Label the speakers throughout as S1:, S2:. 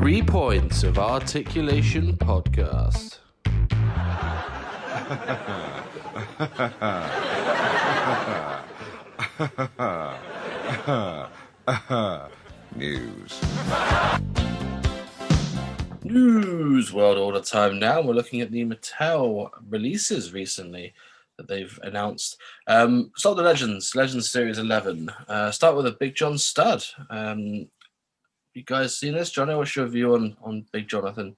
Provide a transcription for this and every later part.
S1: 3 Points of Articulation Podcast. News World Order time now. We're looking at the Mattel releases recently that they've announced. Start with the Legends Series 11. Start with a Big John stud. You guys seen this? Johnny, what's your view on Big Jonathan?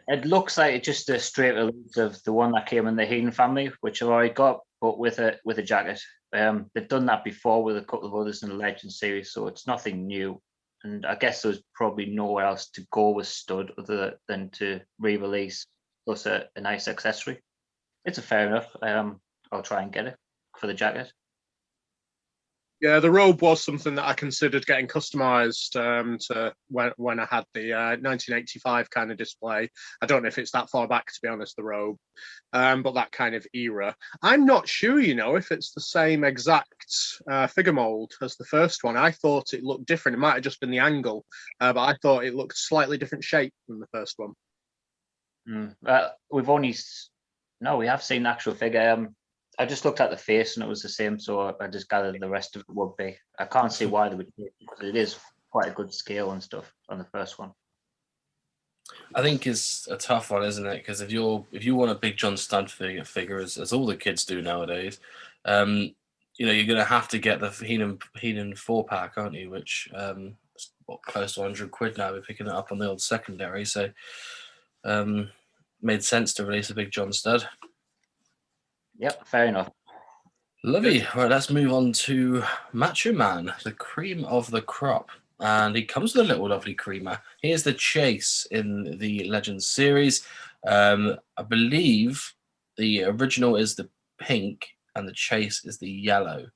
S2: It looks like it's just a straight release of the one that came in the Hayden family, which I've already got, but with a jacket. They've done that before with a couple of others in the Legend series, so it's nothing new. And I guess there's probably nowhere else to go with stud other than to re-release plus a nice accessory. It's a fair enough. I'll try and get it for the jacket.
S3: Yeah, the robe was something that I considered getting customized to when I had the 1985 kind of display. I don't know if it's that far back, to be honest, the robe, but that kind of era. I'm not sure, if it's the same exact figure mold as the first one. I thought it looked different. It might have just been the angle, but I thought it looked slightly different shape than the first one.
S2: We have seen the actual figure. I just looked at the face and it was the same, so I just gathered the rest of it would be. I can't see why they would do it because it is quite a good scale and stuff on the first one.
S1: I think it's a tough one, isn't it? Because if you want a Big John stud figure as all the kids do nowadays, you're going to have to get the Heenan 4-pack, aren't you? Which is close to £100 now. We're picking it up on the old secondary, so made sense to release a Big John stud.
S2: Yep, fair enough.
S1: Lovely. Right, let's move on to Macho Man, the cream of the crop. And he comes with a little lovely creamer. Here's the chase in the Legends series. I believe the original is the pink and the chase is the yellow,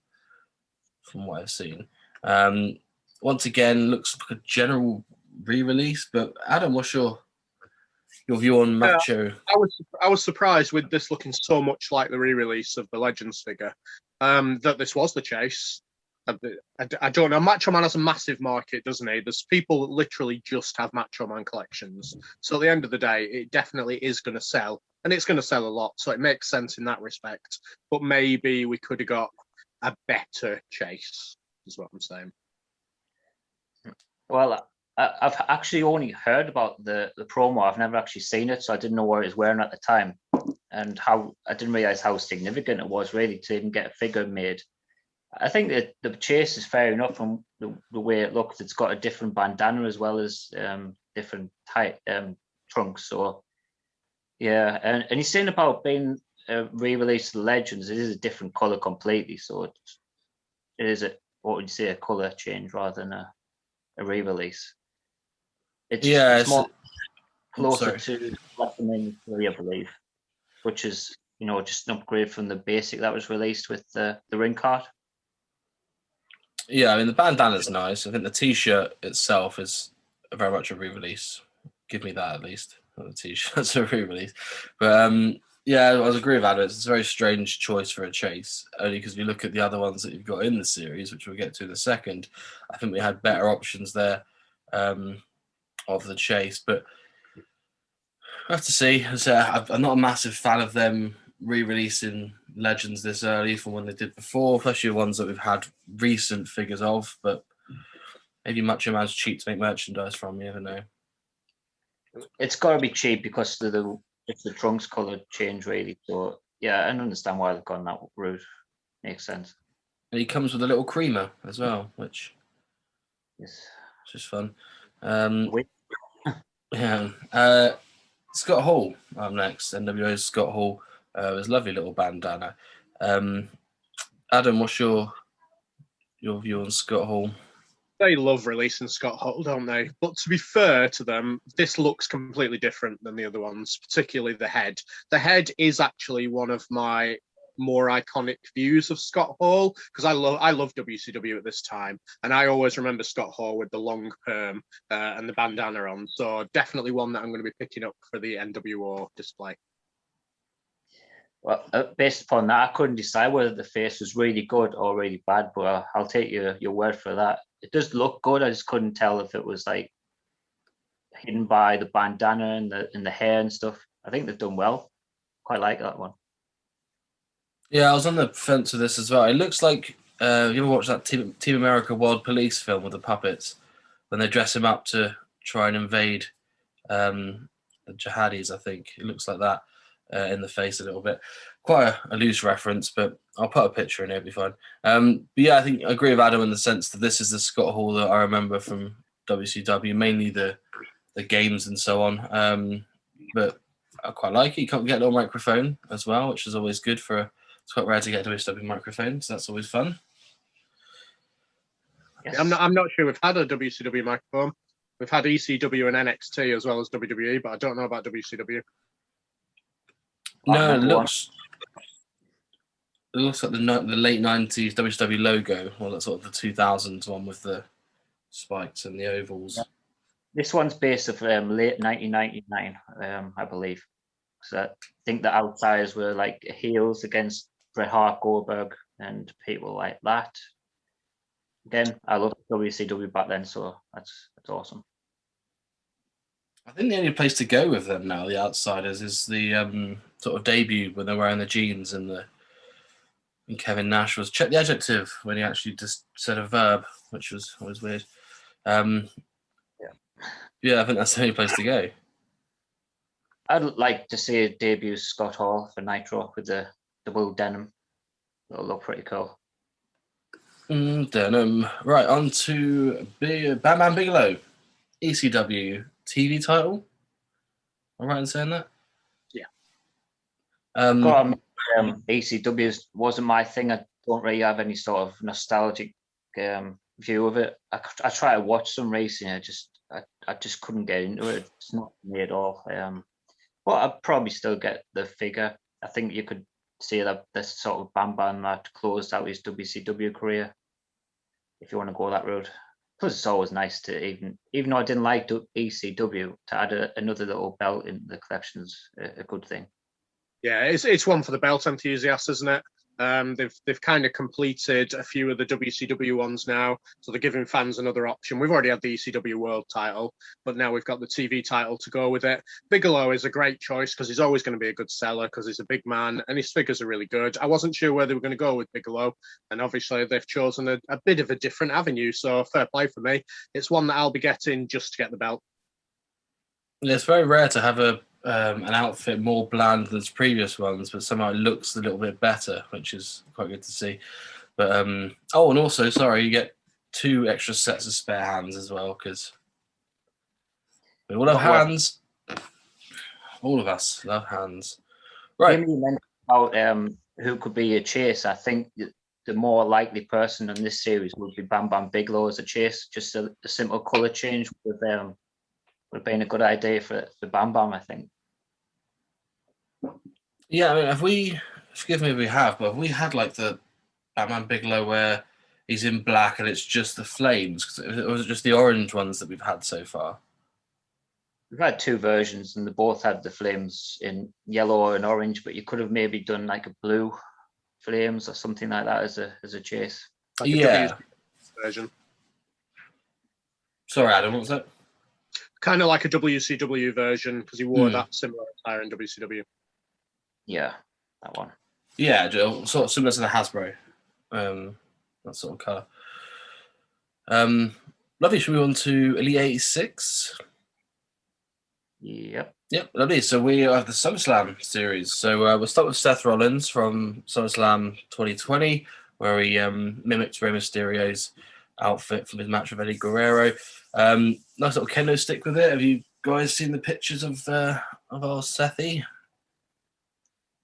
S1: from what I've seen. Once again, looks like a general re-release. But Adam, what's your view on Macho?
S3: I was surprised with this looking so much like the re-release of the Legends figure, that this was the chase. I don't know. Macho Man has a massive market, doesn't he? There's people that literally just have Macho Man collections. So at the end of the day, it definitely is going to sell, and it's going to sell a lot. So it makes sense in that respect. But maybe we could have got a better chase, is what I'm saying.
S2: Well, I've actually only heard about the promo. I've never actually seen it, so I didn't know what it was wearing at the time, and I didn't realize how significant it was really to even get a figure made. I think that the chase is fair enough from the way it looks. It's got a different bandana as well as different tight trunks. So yeah, and he's saying about being re-released of the Legends. It is a different color completely. So it is a color change rather than a re-release. It's more closer to WrestleMania 3, I believe, which is just an upgrade from the basic that was released with the ring card.
S1: Yeah, I mean the bandana's nice. I think the T-shirt itself is very much a re-release. Give me that at least. Not the T-shirt's a re-release, but yeah, I was agree with Adam. It's a very strange choice for a chase, only because we look at the other ones that you've got in the series, which we'll get to in a second. I think we had better options there. Of the chase, but I have to see. I'm not a massive fan of them re-releasing Legends this early from when they did before, especially the ones that we've had recent figures of, but maybe Macho Man's cheap to make merchandise from, you never know.
S2: It's got to be cheap because it's the trunks colour change really, so yeah, I understand why they've gone that route. Makes sense.
S1: And he comes with a little creamer as well, which is just fun. Yeah. Scott Hall up next. NWO's Scott Hall. His lovely little bandana. Adam, what's your view on Scott Hall?
S3: They love releasing Scott Hall, don't they? But to be fair to them, this looks completely different than the other ones, particularly the head. The head is actually one of my more iconic views of Scott Hall, because I love WCW at this time, and I always remember Scott Hall with the long perm and the bandana on. So definitely one that I'm going to be picking up for the NWO display.
S2: Well, based upon that, I couldn't decide whether the face was really good or really bad, but I'll take your word for that. It does look good. I just couldn't tell if it was like hidden by the bandana and the hair and stuff. I think they've done well. Quite like that one.
S1: Yeah, I was on the fence with this as well. It looks like you ever watched that Team America World Police film with the puppets when they dress him up to try and invade the jihadis? I think it looks like that in the face a little bit. Quite a loose reference, but I'll put a picture in it. It'll be fine. But yeah, I think I agree with Adam in the sense that this is the Scott Hall that I remember from WCW, mainly the games and so on. But I quite like it. You can't get a little microphone as well, which is always good for. It's quite rare to get a WCW microphone, so that's always fun.
S2: Yes.
S3: I'm not sure we've had a WCW microphone. We've had ECW and NXT as well as WWE, but I don't know about WCW.
S1: No, it looks like the late 90s WCW logo, or that sort of the 2000s one with the spikes and the ovals.
S2: Yeah. This one's based off late 1999, I believe. So I think the outsiders were like heels against Bret Hart, Goldberg, and people like that. Again, I loved WCW back then, so that's awesome.
S1: I think the only place to go with them now, the outsiders, is the sort of debut when they're wearing the jeans and Kevin Nash was check the adjective when he actually just said a verb, which was weird. Yeah, I think that's the only place to go.
S2: I'd like to see a debut Scott Hall for Nitro with the blue denim. It'll look pretty cool.
S1: Denim. Right, on to Bam Bam Bigelow, ECW TV title. Am I right in saying that?
S3: Yeah.
S2: ECW wasn't my thing. I don't really have any sort of nostalgic view of it. I try to watch some racing. I just couldn't get into it. It's not for me at all. But I'd probably still get the figure. I think you could see that this sort of Bam Bam that closed out his WCW career, if you want to go that route. Plus, it's always nice to even though I didn't like ECW, to add another little belt in the collection's a good thing.
S3: Yeah, it's one for the belt enthusiasts, isn't it? They've kind of completed a few of the WCW ones now, so they're giving fans another option. We've already had the ECW World title, but now we've got the TV title to go with it. Bigelow is a great choice because he's always going to be a good seller because he's a big man and his figures are really good. I wasn't sure where they were going to go with Bigelow, and obviously they've chosen a bit of a different avenue, so fair play for me. It's one that I'll be getting just to get the belt.
S1: Yeah, it's very rare to have an outfit more bland than its previous ones, but somehow it looks a little bit better, which is quite good to see. But and also, sorry, you get 2 extra sets of spare hands as well, because we all have hands. All of us love hands. Right.
S2: You mentioned about who could be a chase. I think the more likely person in this series would be Bam Bam Bigelow as a chase. Just a simple colour change would have been a good idea for Bam Bam, I think.
S1: Yeah, I mean, forgive me if we have, but have we had like the Bam Bam Bigelow where he's in black and it's just the flames? Or was it just the orange ones that we've had so far?
S2: We've had 2 versions and they both had the flames in yellow and orange, but you could have maybe done like a blue flames or something like that as a chase.
S3: Like
S1: yeah.
S3: Version.
S1: Sorry, Adam, what was that?
S3: Kind of like a WCW version because he wore that similar attire in WCW.
S2: Yeah, that one.
S1: Yeah, sort of similar to the Hasbro. That sort of colour. Lovely. Should we move on to Elite 86?
S2: Yep,
S1: lovely. So we have the SummerSlam series. So we'll start with Seth Rollins from SummerSlam 2020, where he mimicked Rey Mysterio's outfit from his match with Eddie Guerrero. Nice little kendo stick with it. Have you guys seen the pictures of our Sethy?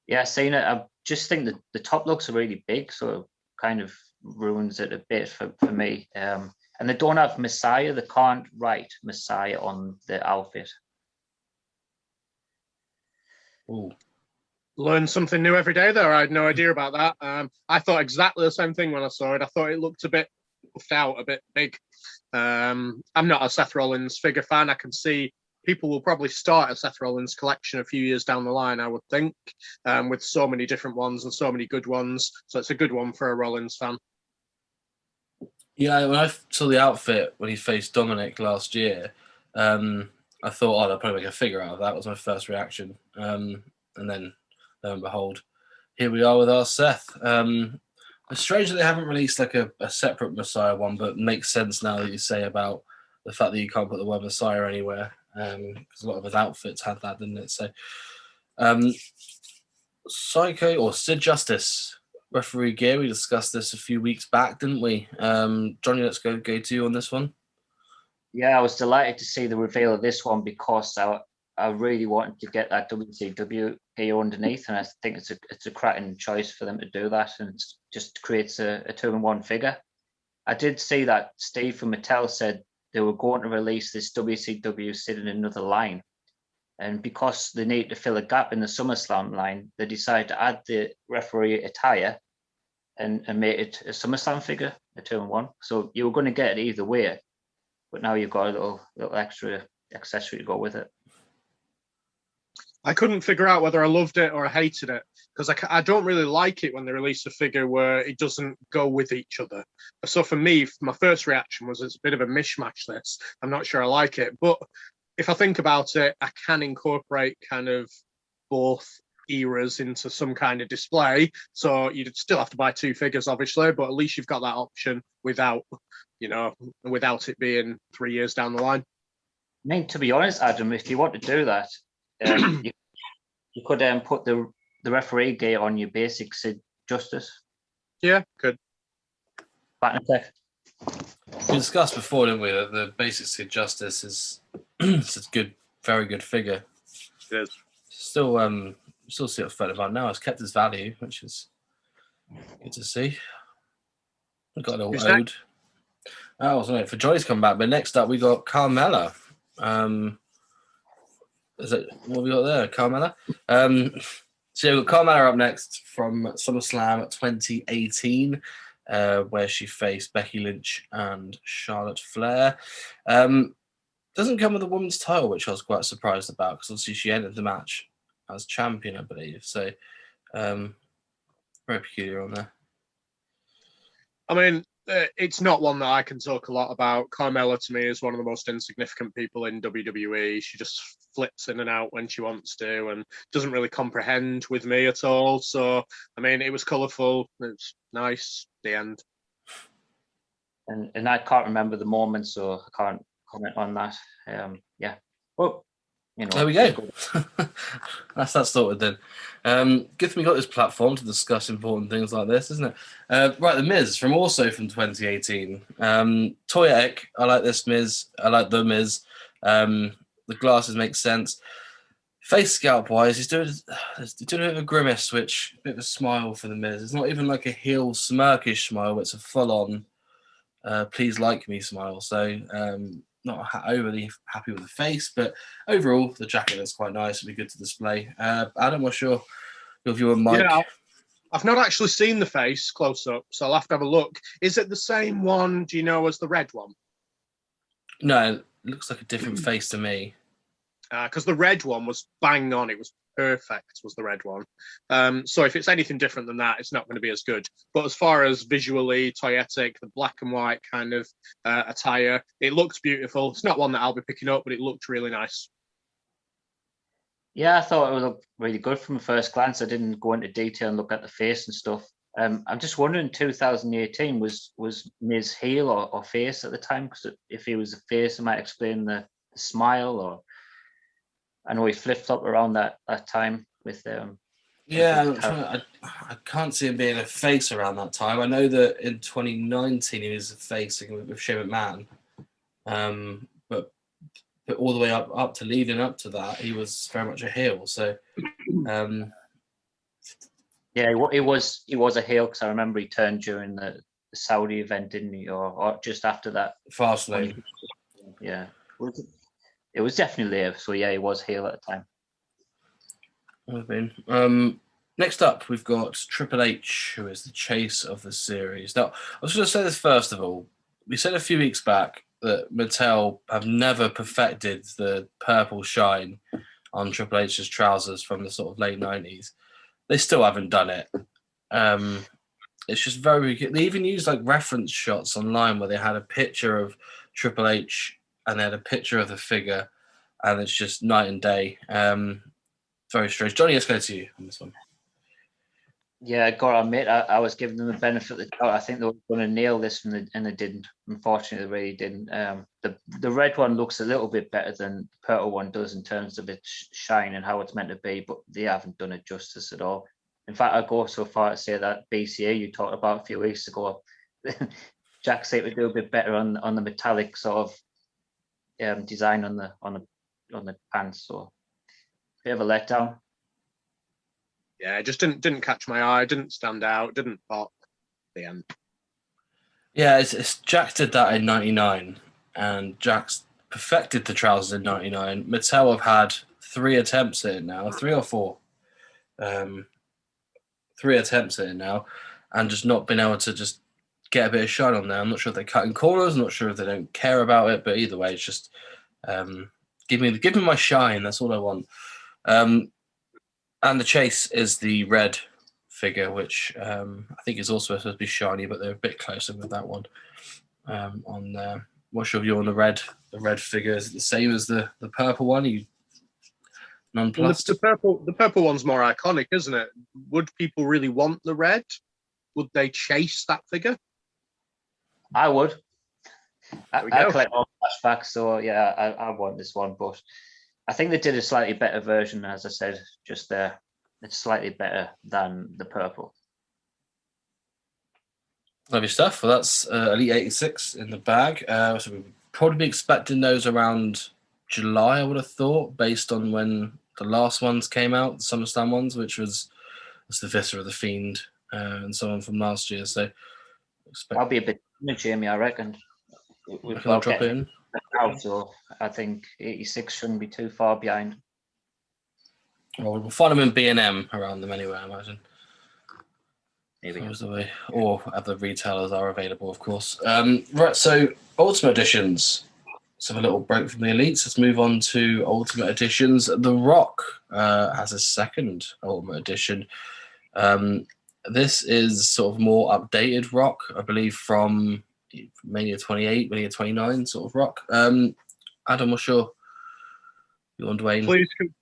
S2: Yeah, I've seen it. I just think that the top looks really big, so it kind of ruins it a bit for me. And they don't have Messiah. They can't write Messiah on the outfit.
S1: Ooh.
S3: Learn something new every day there. I had no idea about that. I thought exactly the same thing when I saw it. I thought it looked a bit puffed out, a bit big. I'm not a Seth Rollins figure fan. I can see people will probably start a Seth Rollins collection a few years down the line, I would think, with so many different ones and so many good ones. So it's a good one for a Rollins fan.
S1: Yeah, when I saw the outfit when he faced Dominic last year, I I thought, oh, they'll probably make a figure out of that. Was my first reaction. And then, lo and behold, here we are with our Seth. It's strange that they haven't released like a separate Messiah one, but makes sense now that you say about the fact that you can't put the word Messiah anywhere, because a lot of his outfits had that, didn't it? So, Psycho or Sid Justice referee gear. We discussed this a few weeks back, didn't we? Johnny, let's go to you on this one.
S2: Yeah, I was delighted to see the reveal of this one because I really wanted to get that WCW gear underneath, and I think it's a cracking choice for them to do that, and it just creates a 2-in-1 figure. I did see that Steve from Mattel said they were going to release this WCW Sid in another line, and because they need to fill a gap in the SummerSlam line, they decided to add the referee attire and make it a SummerSlam figure, a 2-in-1. So you were going to get it either way, but now you've got a little extra accessory to go with it.
S3: I couldn't figure out whether I loved it or I hated it, because I don't really like it when they release a figure where it doesn't go with each other. So for me, my first reaction was it's a bit of a mishmash, this. I'm not sure I like it. But if I think about it, I can incorporate kind of both eras into some kind of display. So you'd still have to buy 2 figures, obviously, but at least you've got that option without it being 3 years down the line.
S2: I mean, to be honest, Adam, if you want to do that, you could put the referee gear on your basic Sid Justice.
S3: Yeah, could.
S2: Back in a sec.
S1: We discussed before, didn't we, that the basic Sid Justice is it's a good, very good figure.
S3: It is.
S1: Still see what's fun about now. It's kept its value, which is good to see. We've got a little ode. Oh, I was waiting for Joy's come back, but next up we got Carmella. Is it what we got there? Carmella. So we've got Carmella up next from SummerSlam 2018, where she faced Becky Lynch and Charlotte Flair. Doesn't come with a women's title, which I was quite surprised about, because obviously she entered the match as champion, I believe. So very peculiar on there.
S3: I mean, it's not one that I can talk a lot about. Carmella, to me, is one of the most insignificant people in WWE. She just flips in and out when she wants to and doesn't really comprehend with me at all. So, I mean, it was colourful. It was nice. The end.
S2: And I can't remember the moment, so I can't comment on that. Yeah. Well,
S1: there we go. That's that sorted then. Good thing we got this platform to discuss important things like this, isn't it? Right, The Miz from 2018. Toyetic, I like this Miz. I like The Miz. The glasses make sense. Face scalp wise, he's doing a bit of a grimace, which a bit of a smile for The Miz. It's not even like a heel smirkish smile, it's a full on please like me smile. So not overly happy with the face, but overall the jacket looks quite nice. It'll be good to display. Adam, what's your view on Mike?
S3: Yeah, I've not actually seen the face close up, so I'll have to have a look. Is it the same one, do you know, as the red one?
S1: No, it looks like a different face to me.
S3: Because the red one was bang on. It was perfect, was the red one. So if it's anything different than that, it's not going to be as good. But as far as visually, toyetic, the black and white kind of attire, it looked beautiful. It's not one that I'll be picking up, but it looked really nice.
S2: Yeah, I thought it would look really good from first glance. I didn't go into detail and look at the face and stuff. I'm just wondering, 2018, was Miz heel or face at the time? Because if he was a face, it might explain the smile. Or I know he flipped up around that time with
S1: I can't see him being a face around that time. I know that in 2019 he was a face with Shane McMahon, but all the way up to leading up to that, he was very much a heel. So,
S2: yeah, he was a heel, because I remember he turned during the Saudi event, didn't he, or just after that?
S1: Fastlane.
S2: Yeah, it was definitely there. So yeah, he was heel at the time.
S1: Would have been. Next up, we've got Triple H, who is the chase of the series. Now, I was going to say this first of all. We said a few weeks back that Mattel have never perfected the purple shine on Triple H's trousers from the sort of late 90s. They still haven't done it. It's just very good. They even used like reference shots online where they had a picture of Triple H and they had a picture of the figure, and it's just night and day. Very strange. Johnny, let's go to you on this one.
S2: Yeah, I got to admit, I was giving them the benefit of the doubt. I think they were going to nail this, and they didn't. Unfortunately, they really didn't. The red one looks a little bit better than the purple one does in terms of its shine and how it's meant to be, but they haven't done it justice at all. In fact, I go so far to say that BCA you talked about a few weeks ago, Jack seemed to do a bit better on the metallic sort of design on the pants. So bit of a letdown.
S3: Yeah, it just didn't catch my eye, didn't stand out, didn't pop. The end.
S1: Yeah, it's Jack did that in '99, and Jack's perfected the trousers in '99. Mattel have had 3 attempts at it now, 3 or 4. 3 attempts at it now, and just not been able to just get a bit of shine on there. I'm not sure if they're cutting corners. I'm not sure if they don't care about it, but either way, it's just give me my shine. That's all I want. And the chase is the red figure, which I think is also supposed to be shiny, but they're a bit closer with that one. On there, what's your view on the red? The red figure, is it the same as the purple one? Are you nonplussed?
S3: Well, the purple one's more iconic, isn't it? Would people really want the red? Would they chase that figure?
S2: I would. I collect all flashbacks, so yeah, I want this one. But I think they did a slightly better version, as I said just there. It's slightly better than the purple.
S1: Lovely stuff. Well, that's Elite 86 in the bag. So we'd probably be expecting those around July, I would have thought, based on when the last ones came out, the SummerSlam ones, which was the Viscera, the Fiend, and so on from last year. So
S2: I'll be a bit Jamie, I reckon.
S1: We'll drop it in.
S2: Out, so I think 86 shouldn't be too far behind.
S1: Well, we'll find them in B&M around them anyway, I imagine.
S2: Maybe.
S1: The way, or other retailers are available, of course. Right, so Ultimate Editions. Let's have a little break from the Elites. Let's move on to Ultimate Editions. The Rock has a second Ultimate Edition. This is sort of more updated Rock, I believe, from Mania 28, Mania 29 sort of Rock. Adam, what's your on Dwayne?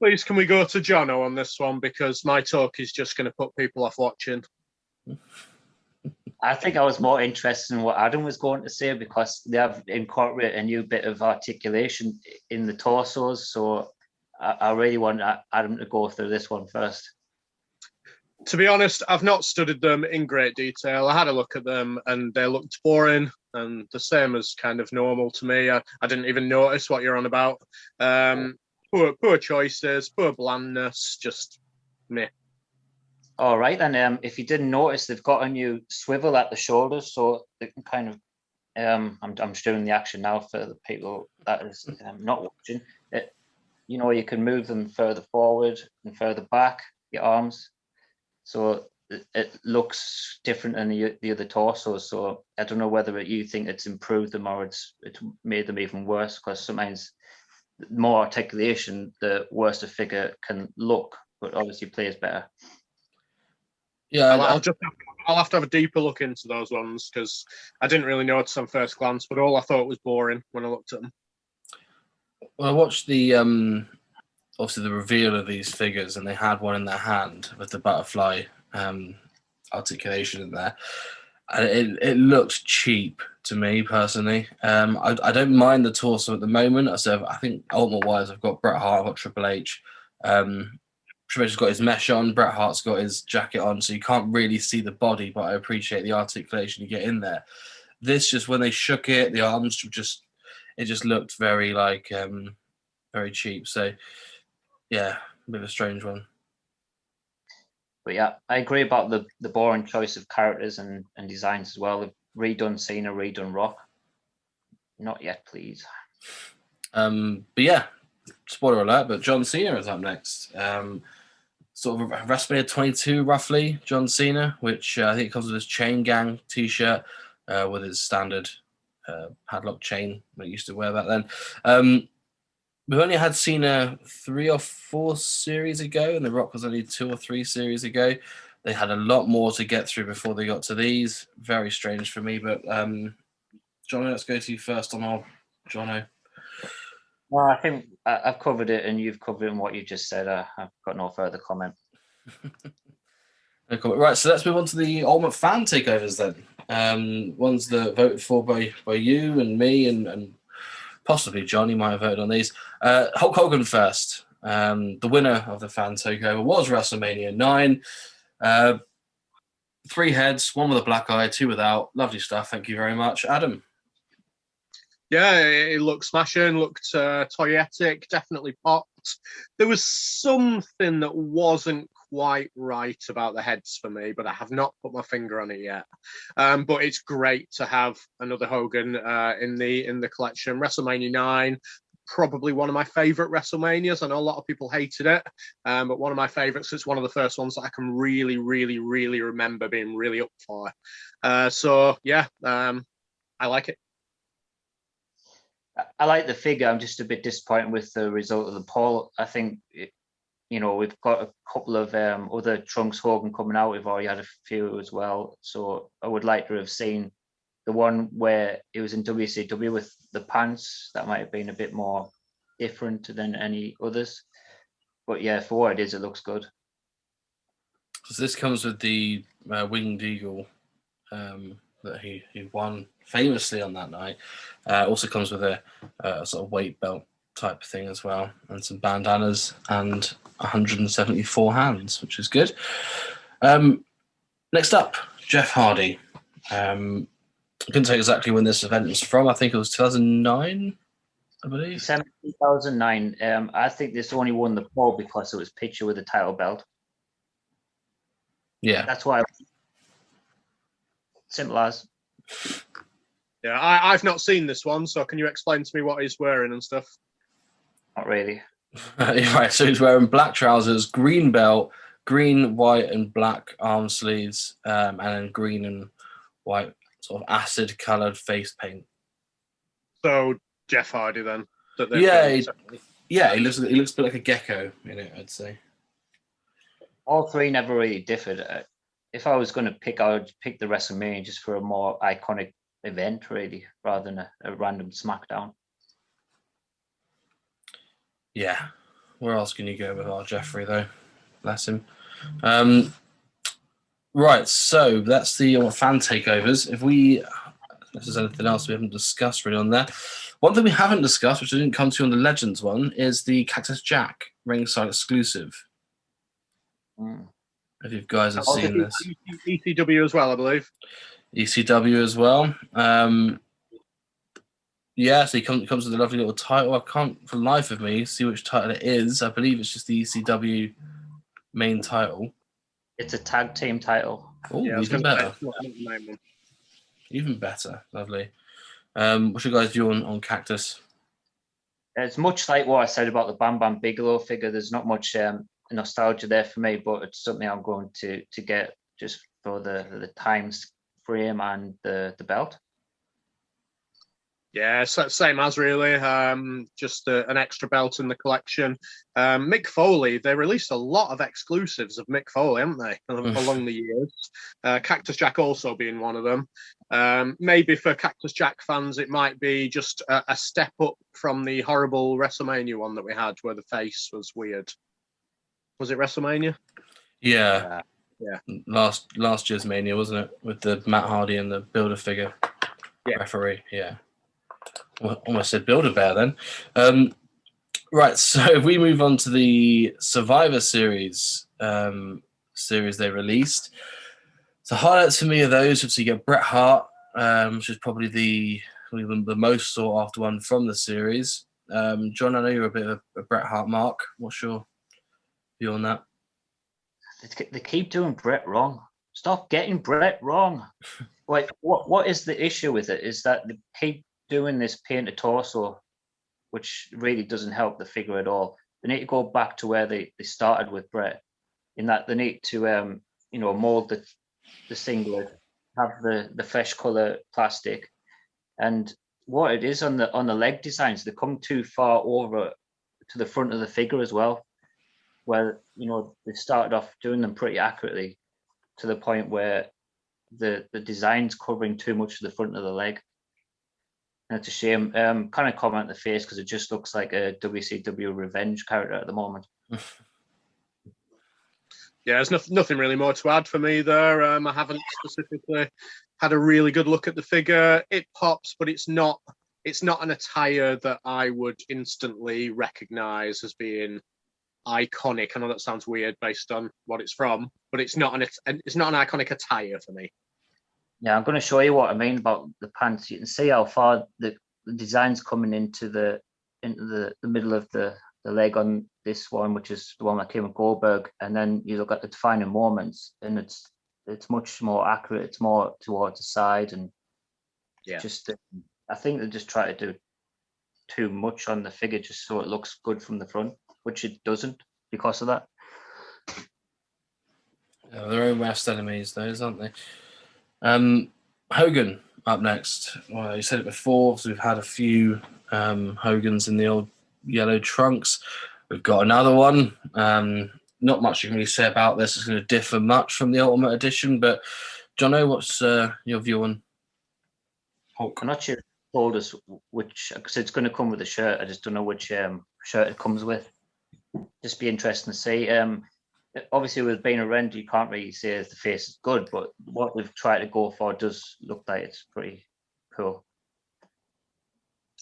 S3: Please, can we go to Jono on this one, because my talk is just going to put people off watching.
S2: I think I was more interested in what Adam was going to say, because they have incorporated a new bit of articulation in the torsos. So I really want Adam to go through this one first.
S3: To be honest, I've not studied them in great detail. I had a look at them and they looked boring and the same as kind of normal to me. I didn't even notice what you're on about. Poor choices, poor blandness, just meh.
S2: All right, and if you didn't notice, they've got a new swivel at the shoulders, so they can kind of. I'm doing the action now for the people that is not watching. You can move them further forward and further back, your arms, so it looks different than the other torsos. So I don't know whether you think it's improved them or it's made them even worse, because sometimes more articulation, the worse a figure can look, but obviously plays better.
S1: Yeah,
S3: I'll have to have a deeper look into those ones, because I didn't really notice on first glance, but all I thought was boring when I looked at them.
S1: Well, I watched the obviously the reveal of these figures, and they had one in their hand with the butterfly articulation in there, and it looked cheap to me personally. I don't mind the torso at the moment. So I think Ultimate wise, I've got Bret Hart, I've got Triple H. Triple H has got his mesh on, Bret Hart's got his jacket on, so you can't really see the body, but I appreciate the articulation you get in there. This, just when they shook it, the arms just looked very very cheap. So yeah, a bit of a strange one.
S2: But yeah, I agree about the boring choice of characters and designs as well. They've redone Cena, redone Rock. Not yet, please.
S1: But yeah, spoiler alert, but John Cena is up next. Sort of WrestleMania 22, roughly, John Cena, which I think comes with his Chain Gang t-shirt with his standard padlock chain that he used to wear back then. We've only had Cena 3 or 4 series ago, and The Rock was only 2 or 3 series ago. They had a lot more to get through before they got to these. Very strange for me, but Jono, let's go to you first on our Jono.
S2: Well, I think I've covered it, and you've covered it in what you just said. I've got no further comment.
S1: Right, so let's move on to the Ultimate Fan Takeovers then. Ones that voted for by you and me and possibly John. You might have voted on these. Hulk Hogan first. The winner of the Fan Takeover was WrestleMania 9. 3 heads, 1 with a black eye, 2 without. Lovely stuff. Thank you very much, Adam.
S3: Yeah, it looked smashing, looked toyetic, definitely popped. There was something that wasn't quite right about the heads for me, but I have not put my finger on it yet. But it's great to have another Hogan in the collection. WrestleMania 9, probably one of my favorite WrestleManias. I know a lot of people hated it, but one of my favorites. It's one of the first ones that I can really, really, really remember being really up for. So yeah, I like it.
S2: I like the figure. I'm just a bit disappointed with the result of the poll. I think, we've got a couple of other Trunks Hogan coming out. We've already had a few as well. So I would like to have seen the one where it was in WCW with the pants. That might have been a bit more different than any others. But yeah, for what it is, it looks good.
S1: So this comes with the Winged Eagle that he won famously on that night. Also comes with a sort of weight belt type thing as well, and some bandanas and 174 hands, which is good. Next up, Jeff Hardy. I couldn't say exactly when this event was from. I think it was 2009, I believe.
S2: December 2009. I think this only won the poll because it was pictured with a title belt.
S1: Yeah.
S2: That's why. Simple as.
S3: Yeah, I've not seen this one, so can you explain to me what he's wearing and stuff?
S2: Not really.
S1: Right, so he's wearing black trousers, green belt, green, white, and black arm sleeves, and then green and white sort of acid-coloured face paint.
S3: So Jeff Hardy then.
S1: Yeah, he looks a bit like a gecko in it, I'd say.
S2: All 3 never really differed. If I was going to pick, I would pick the WrestleMania just for a more iconic event, really, rather than a random SmackDown.
S1: Yeah. Where else can you go with our Jeffrey, though? Bless him. Right, so that's the fan takeovers. If there's anything else we haven't discussed really on there. One thing we haven't discussed, which I didn't come to on the Legends one, is the Cactus Jack ringside exclusive. If you guys have seen this.
S3: ECW as well, I believe.
S1: ECW as well. Yeah, so he comes with a lovely little title. I can't, for the life of me, see which title it is. I believe it's just the ECW main title.
S2: It's a tag team title.
S1: Oh, yeah, even better. Even better. Lovely. What's your guys' view on Cactus?
S2: It's much like what I said about the Bam Bam Bigelow figure. There's not much nostalgia there for me, but it's something I'm going to get just for the times frame and the belt.
S3: Yeah, same as really. Just an extra belt in the collection. Mick Foley, they released a lot of exclusives of Mick Foley, haven't they, along the years? Cactus Jack also being one of them. Maybe for Cactus Jack fans, it might be just a step up from the horrible WrestleMania one that we had where the face was weird. Was it WrestleMania?
S1: Yeah. Last year's Mania, wasn't it? With the Matt Hardy and the Build-A-Figure referee. Yeah. Almost said Build-A-Bear then. Right, so if we move on to the Survivor Series series they released. So highlights for me are those. Obviously, you get Bret Hart, which is probably the most sought after one from the series. John, I know you're a bit of a Bret Hart mark. What's your view on that?
S2: They keep doing Bret wrong. Stop getting Bret wrong. Like, what is the issue with it? Is that they keep doing this painted torso, which really doesn't help the figure at all. They need to go back to where they started with Bret, in that they need to mold the singlet, have the fresh color plastic, and what it is on the leg designs, they come too far over to the front of the figure as well, where they started off doing them pretty accurately to the point where the design's covering too much of the front of the leg. It's a shame. Kind of comment the face because it just looks like a WCW revenge character at the moment.
S3: Yeah, there's nothing really more to add for me there. I haven't specifically had a really good look at the figure. It pops, but it's not an attire that I would instantly recognize as being iconic. I know that sounds weird based on what it's from, but it's not an iconic attire for me.
S2: Yeah, I'm going to show you what I mean about the pants. You can see how far the design's coming into the middle of the leg on this one, which is the one that came with Goldberg, and then you look at the defining moments, and it's much more accurate. It's more towards the side, and just I think they just try to do too much on the figure just so it looks good from the front, which it doesn't because of that.
S1: Yeah, their own worst enemies, those, aren't they? Hogan up next. Well, you said it before, so we've had a few Hogans in the old yellow trunks. We've got another one. Not much you can really say about this. It's going to differ much from the Ultimate Edition, but Jono, what's your view on Hulk?
S2: I'm not sure it told us which, because it's going to come with a shirt. I just don't know which shirt it comes with. Just be interesting to see. Obviously, with being a render, you can't really say if the face is good, but what they've tried to go for does look like it's pretty cool.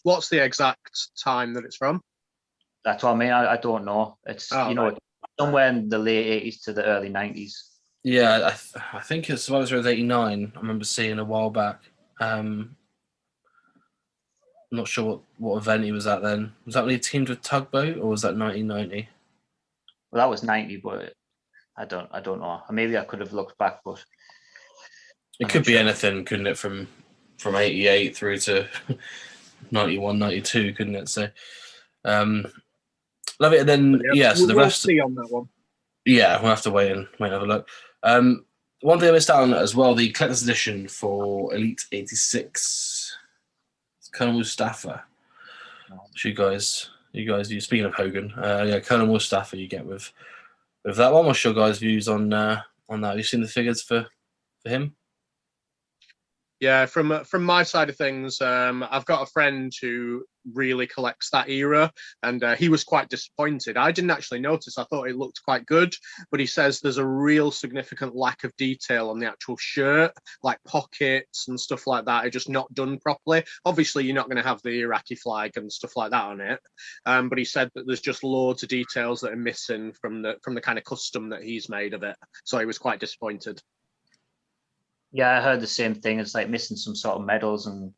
S3: What's the exact time that it's from?
S2: That's what I mean. I don't know. It's somewhere in the late 80s to the early 90s.
S1: Yeah, I think it's Survivor Series 89. I remember seeing a while back. I'm not sure what event he was at then. Was that when he teamed with Tugboat, or was that 1990?
S2: Well, that was 90, but I don't know. Maybe I could have looked back, but
S1: it could be anything, couldn't it? From 88 through to 91, 92, couldn't it? So, love it. And then so the rest.
S3: See on that one.
S1: Yeah, we'll have to wait and have a look. One thing I missed out on as well, the collector's edition for Elite 86. It's Colonel Mustafa. So you guys, speaking of Hogan, Colonel Mustafa you get with that one. What's your guys' views on that? Have you seen the figures for him?
S3: Yeah, from my side of things, I've got a friend who really collects that era, and he was quite disappointed. I didn't actually notice. I thought it looked quite good, but he says there's a real significant lack of detail on the actual shirt, like pockets and stuff like that are just not done properly. Obviously, you're not going to have the Iraqi flag and stuff like that on it, but he said that there's just loads of details that are missing from the kind of custom that he's made of it. So he was quite disappointed.
S2: Yeah, I heard the same thing. It's like missing some sort of medals and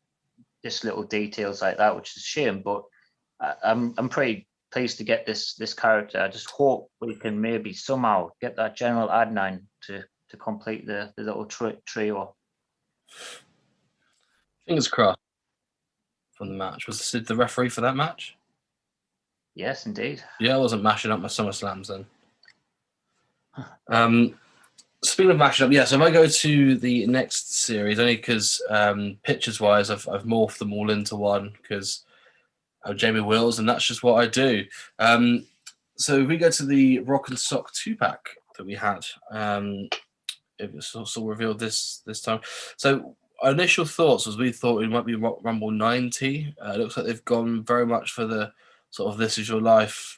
S2: just little details like that, which is a shame. But I'm pretty pleased to get this character. I just hope we can maybe somehow get that General Adnan to complete the little trio.
S1: Fingers crossed from the match. Was Sid the referee for that match?
S2: Yes, indeed.
S1: Yeah, I wasn't mashing up my SummerSlams then. Speaking of mashing up, so if I go to the next series, only because pictures-wise, I've morphed them all into one because I'm Jamie Wills, and that's just what I do. So if we go to the Rock and Sock 2-pack that we had, it was also revealed this time. So our initial thoughts was we thought it might be Rock Rumble 90. It looks like they've gone very much for the sort of This Is Your Life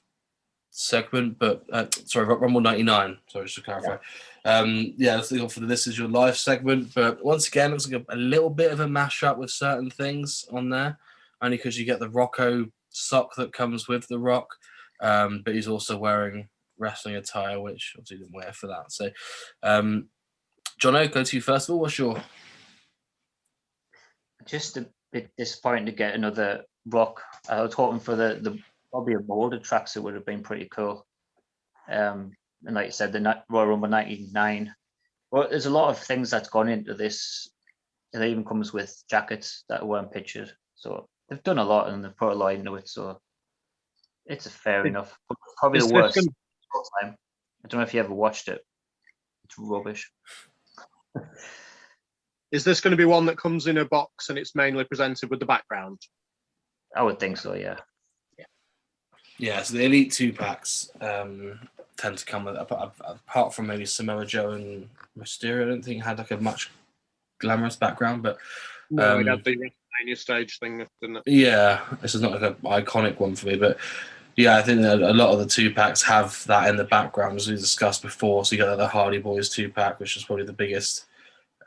S1: segment, but Rock Rumble 99. Sorry, just to clarify. Let's go for the This Is Your Life segment. But once again, it looks like a little bit of a mashup with certain things on there, only because you get the Rocco sock that comes with the Rock, but he's also wearing wrestling attire, which obviously didn't wear for that. So, Jono, go to you first of all. What's your?
S2: Just a bit disappointing to get another Rock. I was hoping for the probably a molded tracksuit would have been pretty cool. And like you said, the Royal Rumble 99. Well, there's a lot of things that's gone into this. It even comes with jackets that weren't pictured. So they've done a lot and they've put a lot into it. So it's fair enough. Probably the worst time. I don't know if you ever watched it. It's rubbish.
S3: Is this going to be one that comes in a box and it's mainly presented with the background?
S2: I would think so, yeah.
S1: Yeah, so the Elite 2-packs tend to come with, apart from maybe Samoa Joe and Mysterio, I don't think had like a much glamorous background, but
S3: no, it had the WrestleMania stage thing, didn't it?
S1: Yeah, this is not like an iconic one for me, but yeah, I think that a lot of the 2-packs have that in the background, as we discussed before. So you got the Hardy Boys 2-pack, which is probably the biggest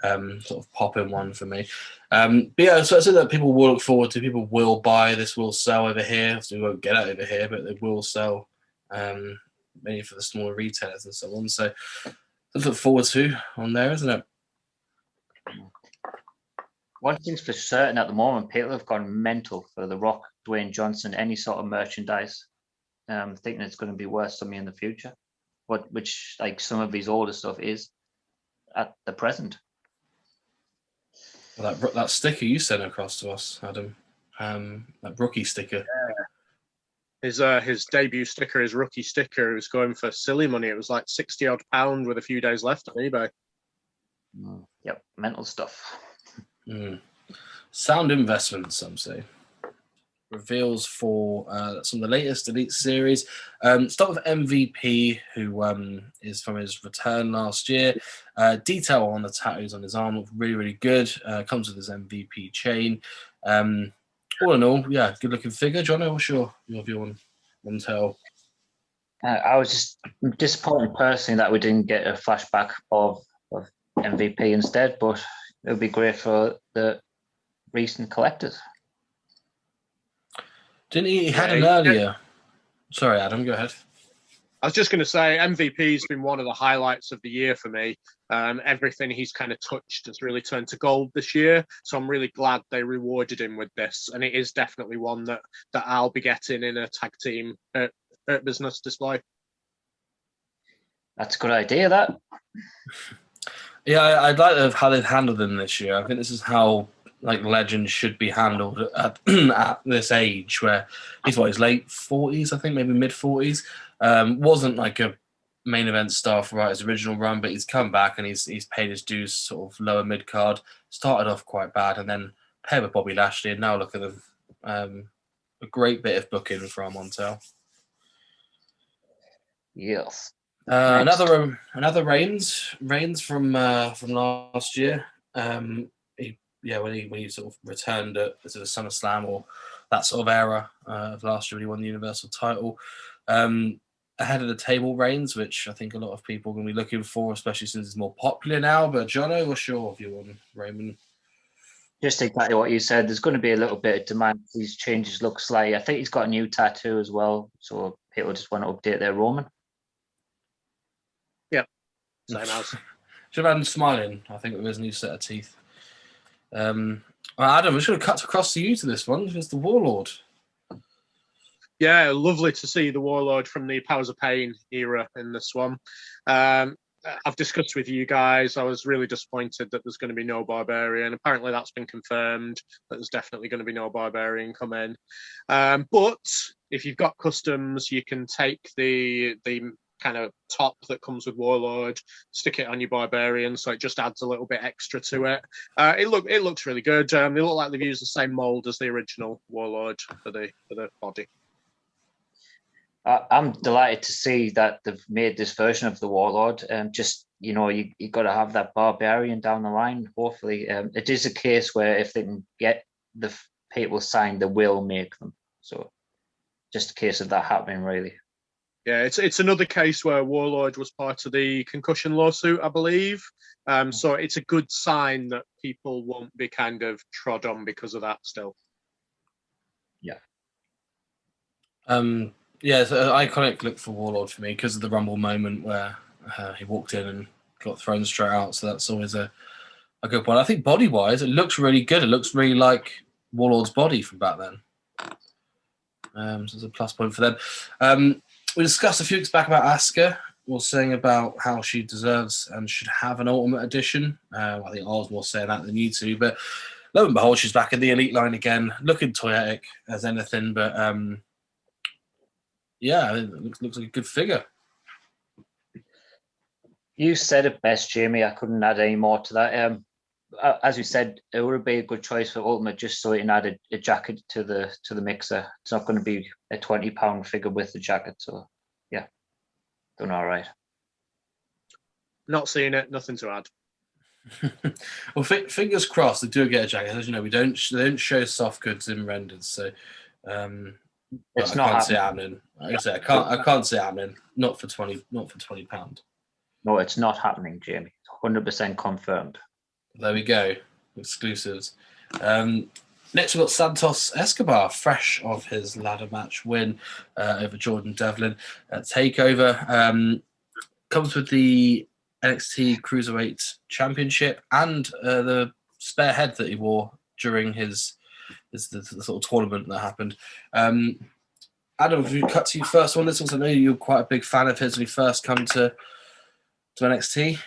S1: sort of pop-in one for me. But yeah, so I said that people will look forward to. People will buy. This will sell over here. So we won't get it over here, but they will sell. Mainly for the smaller retailers and so on. So to look forward to on there, isn't it?
S2: One thing's for certain at the moment, people have gone mental for The Rock, Dwayne Johnson, any sort of merchandise. Thinking it's going to be worth something in the future, which like some of his older stuff is at the present.
S1: Well, that sticker you sent across to us, Adam, that rookie sticker.
S3: His debut sticker, his rookie sticker, was going for silly money. It was like £60 with a few days left on eBay.
S2: Yep, mental stuff.
S1: Sound investment, some say. Reveals for some of the latest Elite series. Start with MVP, who is from his return last year. Detail on the tattoos on his arm look really, really good. Comes with his MVP chain. All in all, yeah, good looking figure. Jono, what's your view on Mattel?
S2: I was just disappointed personally that we didn't get a flashback of MVP instead, but it would be great for the recent collectors.
S1: Didn't he had an earlier? Sorry, Adam, go ahead.
S3: I was just going to say MVP's been one of the highlights of the year for me. Everything he's kind of touched has really turned to gold this year. So I'm really glad they rewarded him with this. And it is definitely one that I'll be getting in a tag team business display.
S2: That's a good idea, that.
S1: Yeah, I'd like how they've handled him this year. I think this is how like legends should be handled at this age, where he's his late 40s, I think, maybe mid 40s. Wasn't like a main event star throughout his original run, but he's come back and he's paid his dues, sort of lower mid card. Started off quite bad, and then paired with Bobby Lashley, and now look at them. A great bit of booking from Mattel.
S2: Yes.
S1: Another Reigns from last year. When he sort of returned to the SummerSlam or that sort of era of last year when he won the Universal title. Ahead of the table Reigns, which I think a lot of people are going to be looking for, especially since it's more popular now. But Jono, what's your view on Raymond?
S2: Just exactly what you said. There's going to be a little bit of demand. These changes look slightly. I think he's got a new tattoo as well, so people just want to update their Roman.
S3: Yeah, same as.
S1: Should have had him smiling, I think, with his new set of teeth. Adam, we're just going to cut across to you to this one. It's the Warlord.
S3: Yeah, lovely to see the Warlord from the Powers of Pain era in this one. I've discussed with you guys, I was really disappointed that there's going to be no Barbarian. Apparently that's been confirmed, that there's definitely going to be no Barbarian coming. But if you've got customs, you can take the kind of top that comes with Warlord, stick it on your Barbarian, so it just adds a little bit extra to it. It looks really good. They look like they've used the same mold as the original Warlord for the body.
S2: I'm delighted to see that they've made this version of the Warlord. Just, you got to have that Barbarian down the line, hopefully. It is a case where if they can get the people signed, they will make them. So just a case of that happening, really.
S3: Yeah, it's another case where Warlord was part of the concussion lawsuit, I believe. So it's a good sign that people won't be kind of trod on because of that still.
S2: Yeah.
S1: Yeah, it's an iconic look for Warlord for me because of the Rumble moment where he walked in and got thrown straight out. So that's always a good one. I think body-wise, it looks really good. It looks really like Warlord's body from back then. So it's a plus point for them. We discussed a few weeks back about Asuka. We were saying about how she deserves and should have an Ultimate Edition. I think I was more saying that than you two. But lo and behold, she's back in the Elite line again, looking toyetic as anything. But yeah, it looks like a good figure. You
S2: said it best, Jamie. I couldn't add any more to that. As you said, it would be a good choice for Ultimate just so it can add a jacket to the mixer. It's not going to be a £20 figure with the jacket. So, yeah, done all right.
S3: Not seeing it, nothing to add.
S1: Well, fingers crossed they do get a jacket. As you know, they don't show soft goods in renders, so but
S2: It's
S1: I
S2: not
S1: can't see it
S2: happening.
S1: happening. Like I say, I can't see it happening. Not for £20.
S2: No, it's not happening, Jamie. 100% confirmed.
S1: There we go, exclusives. Next, we've got Santos Escobar, fresh off his ladder match win over Jordan Devlin at Takeover. Comes with the NXT Cruiserweight Championship and the spare head that he wore during the sort of tournament that happened. Adam, if you cut to you first on this, I know you're quite a big fan of his when he first come to NXT.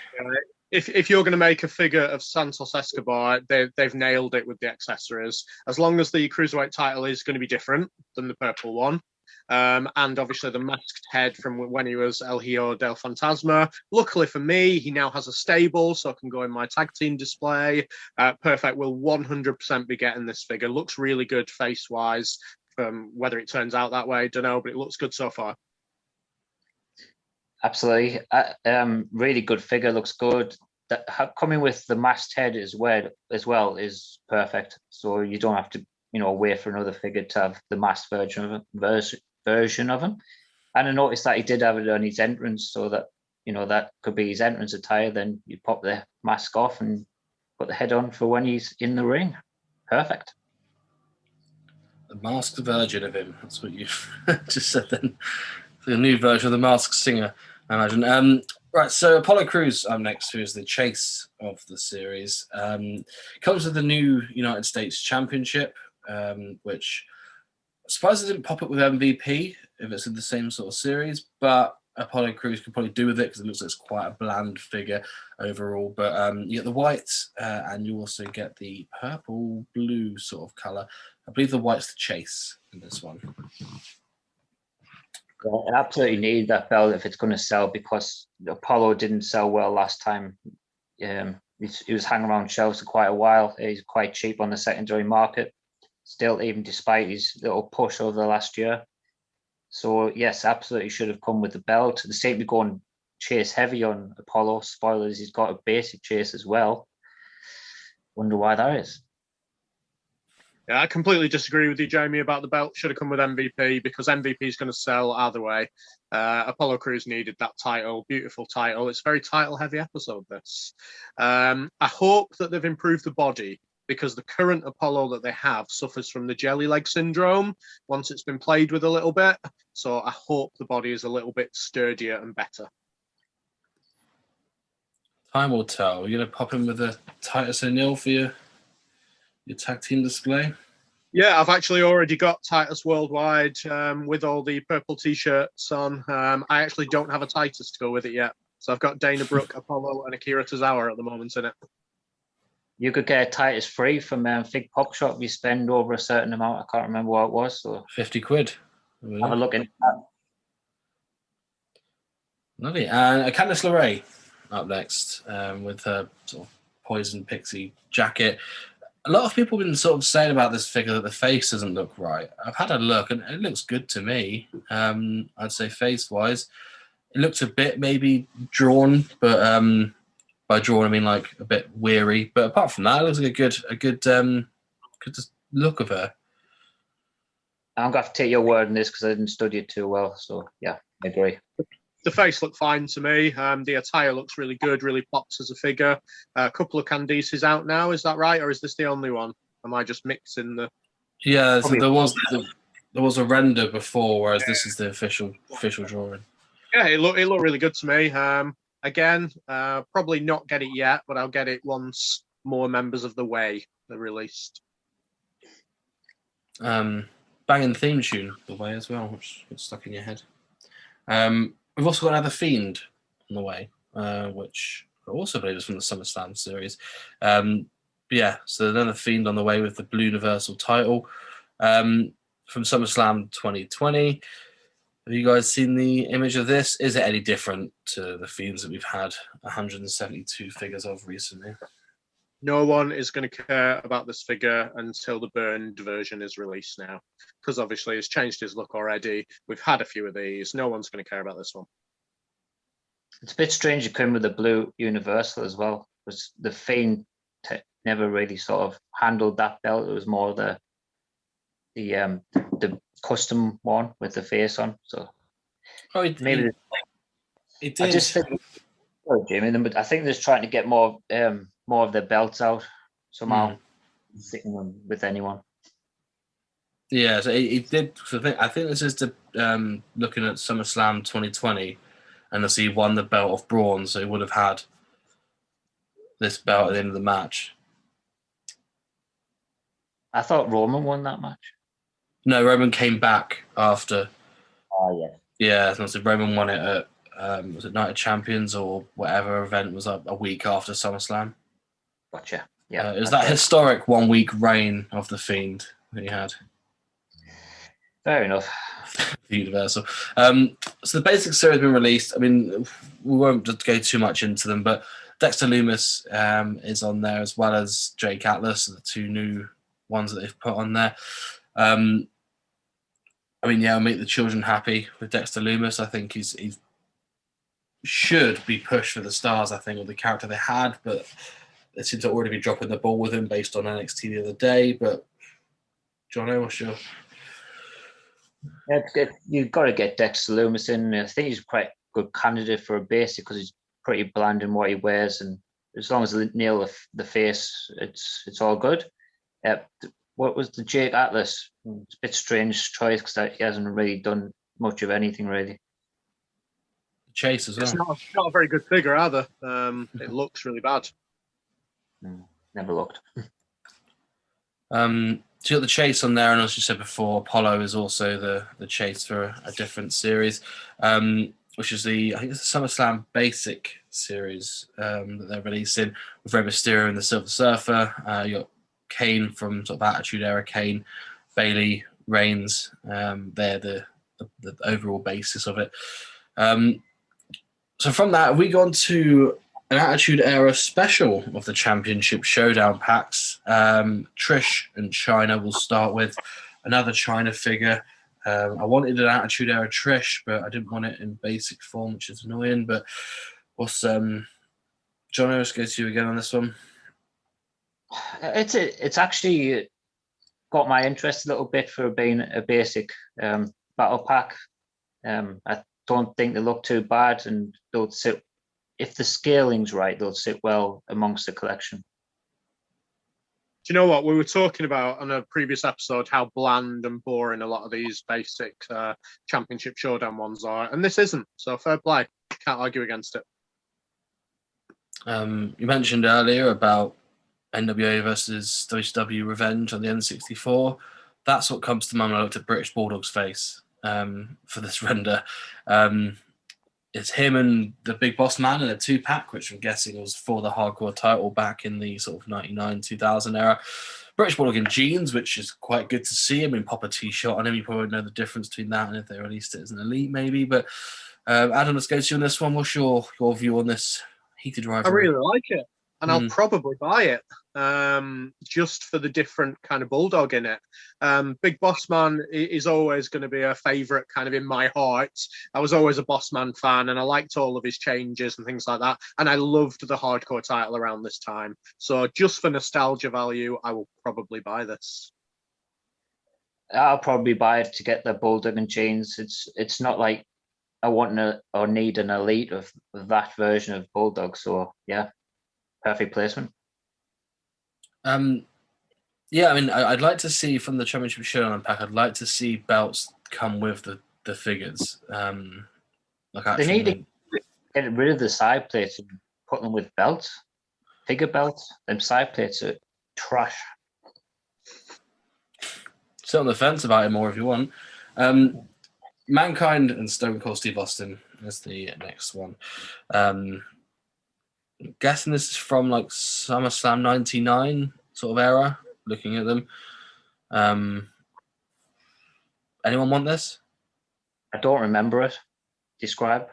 S3: If you're going to make a figure of Santos Escobar, they've nailed it with the accessories. As long as the Cruiserweight title is going to be different than the purple one. And obviously the masked head from when he was El Hijo del Fantasma. Luckily for me, he now has a stable, so I can go in my tag team display. Perfect. We'll 100% be getting this figure. Looks really good face-wise. Whether it turns out that way, don't know, but it looks good so far.
S2: Absolutely. Really good figure, looks good. Coming with the masked head as well is perfect. So you don't have to, wait for another figure to have the masked version of him. And I noticed that he did have it on his entrance, so that that could be his entrance attire. Then you pop the mask off and put the head on for when he's in the ring. Perfect.
S1: The Masked Virgin of him. That's what you just said then. The new version of the Masked Singer, I imagine. Right, so Apollo Crews next, who is the chase of the series. Comes with the new United States Championship, which I suppose I didn't pop it with MVP if it's in the same sort of series, but Apollo Crews could probably do with it because it looks like it's quite a bland figure overall. But you get the white, and you also get the purple-blue sort of colour. I believe the white's the chase in this one.
S2: I absolutely need that belt if it's going to sell, because Apollo didn't sell well last time. He was hanging around shelves for quite a while. He's quite cheap on the secondary market, still, even despite his little push over the last year. So, yes, absolutely should have come with the belt. They seem to be going chase heavy on Apollo. Spoilers, he's got a basic chase as well. Wonder why that is.
S3: Yeah, I completely disagree with you, Jamie, about the belt. Should have come with MVP, because MVP is going to sell either way. Apollo Crews needed that title, beautiful title. It's a very title-heavy episode, this. I hope that they've improved the body, because the current Apollo that they have suffers from the jelly leg syndrome once it's been played with a little bit. So I hope the body is a little bit sturdier and better.
S1: Time will tell. You're going to pop in with a Titus O'Neil for your tag team display?
S3: Yeah, I've actually already got Titus Worldwide with all the purple t-shirts on. I actually don't have a Titus to go with it yet. So I've got Dana Brooke, Apollo, and Akira Tozawa at the moment in it.
S2: You could get a Titus free from Fig Pop Shop. You spend over a certain amount. I can't remember what it was. So
S1: £50.
S2: Have a look into that.
S1: Lovely. And Candice LeRae up next with her sort of poison pixie jacket. A lot of people have been sort of saying about this figure that the face doesn't look right. I've had a look and it looks good to me. I'd say face-wise. It looks a bit maybe drawn, but by drawn I mean like a bit weary. But apart from that, it looks like a good look of her.
S2: I'm going to have to take your word on this because I didn't study it too well. So, yeah, I agree.
S3: The face looked fine to me. The attire looks really good, really pops as a figure. A couple of Candices out now, is that right? Or is this the only one? Am I just mixing the...
S1: Yeah, so there was a render before, whereas this is the official drawing.
S3: Yeah, it looked really good to me. Again, probably not get it yet, but I'll get it once more members of the Way are released.
S1: Banging theme tune, the Way, as well, which gets stuck in your head. We've also got another Fiend on the way, which I also believe is from the SummerSlam series. Yeah, so another Fiend on the way with the Blue Universal title from SummerSlam 2020. Have you guys seen the image of this? Is it any different to the Fiends that we've had 172 figures of recently?
S3: No one is going to care about this figure until the burned version is released now, because obviously he's changed his look already. We've had a few of these. No one's going to care about this one.
S2: It's a bit strange it came with the blue Universal as well, because the Fiend never really sort of handled that belt. It was more the custom one with the face on. So maybe
S1: it did.
S2: I just think, Jamie, but I think they're just trying to get more of their belts out somehow, sticking them with anyone.
S1: Yeah, so it did. So I think this is the looking at SummerSlam 2020, and he won the belt of Braun, so he would have had this belt at the end of the match.
S2: I thought Roman won that match.
S1: No, Roman came back after.
S2: Oh yeah.
S1: Yeah, so Roman won it at was it Night of Champions or whatever event was a week after SummerSlam.
S2: Gotcha. Yeah,
S1: it was that historic 1 week reign of the Fiend that he had.
S2: Fair enough.
S1: Universal. So the basic series has been released. I mean, we won't just go too much into them, but Dexter Lumis is on there, as well as Jake Atlas, the two new ones that they've put on there. I mean, yeah, I'll make the children happy with Dexter Lumis. I think he's should be pushed for the stars, I think, with the character they had, but they seem to already be dropping the ball with him based on NXT the other day. But Jono, what's your...
S2: You've got to get Dexter Lumis in. I think he's quite a good candidate for a basic because he's pretty bland in what he wears, and as long as they nail the face, it's all good. What was the Jake Atlas? It's a bit strange choice because he hasn't really done much of anything really.
S1: Chase as well.
S3: It's not a very good figure either. It looks really bad.
S2: Never looked.
S1: So you got the Chase on there, and as you said before, Apollo is also the Chase for a different series, which is I think it's the SummerSlam Basic series that they're releasing with Rey Mysterio and the Silver Surfer. You got Kane from sort of Attitude Era, Kane, Bailey, Reigns. They're the overall basis of it. So from that, we gone to an Attitude Era special of the Championship Showdown packs. Trish and Chyna will start with another Chyna figure. I wanted an Attitude Era Trish, but I didn't want it in basic form, which is annoying. But what's John? Let's go to you again on this one.
S2: It's actually got my interest a little bit for being a basic battle pack. I don't think they look too bad, and they'll sit. If the scaling's right, they'll sit well amongst the collection.
S3: Do you know what? We were talking about on a previous episode how bland and boring a lot of these basic Championship Showdown ones are, and this isn't. So fair play. Can't argue against it.
S1: You mentioned earlier about NWA versus WCW Revenge on the N64. That's what comes to mind when I looked at British Bulldog's face for this render. It's him and the Big Boss Man in a 2-pack, which I'm guessing was for the hardcore title back in the sort of 99, 2000 era. British Bulldog in jeans, which is quite good to see. I mean, pop a T-shirt on him. You probably know the difference between that and if they released it as an elite, maybe. But Adam, let's go to you on this one. What's your view on this heated rivalry?
S3: I really like it, and I'll probably buy it just for the different kind of Bulldog in it. Big Boss Man is always going to be a favourite kind of in my heart. I was always a Boss Man fan, and I liked all of his changes and things like that. And I loved the hardcore title around this time. So just for nostalgia value, I will probably buy this.
S2: I'll probably buy it to get the Bulldog and chains. It's not like I want or need an elite of that version of Bulldog. So yeah, perfect placement.
S1: Yeah, I mean, I'd like to see from the Championship Showdown pack. I'd like to see belts come with the figures.
S2: They need to get rid of the side plates and put them with belts, figure belts. Them side plates are trash.
S1: Sit on the fence about it more if you want. Mankind and Stone Cold Steve Austin is the next one. I'm guessing this is from like SummerSlam 99 sort of era, looking at them. Anyone want this?
S2: I don't remember it. Describe.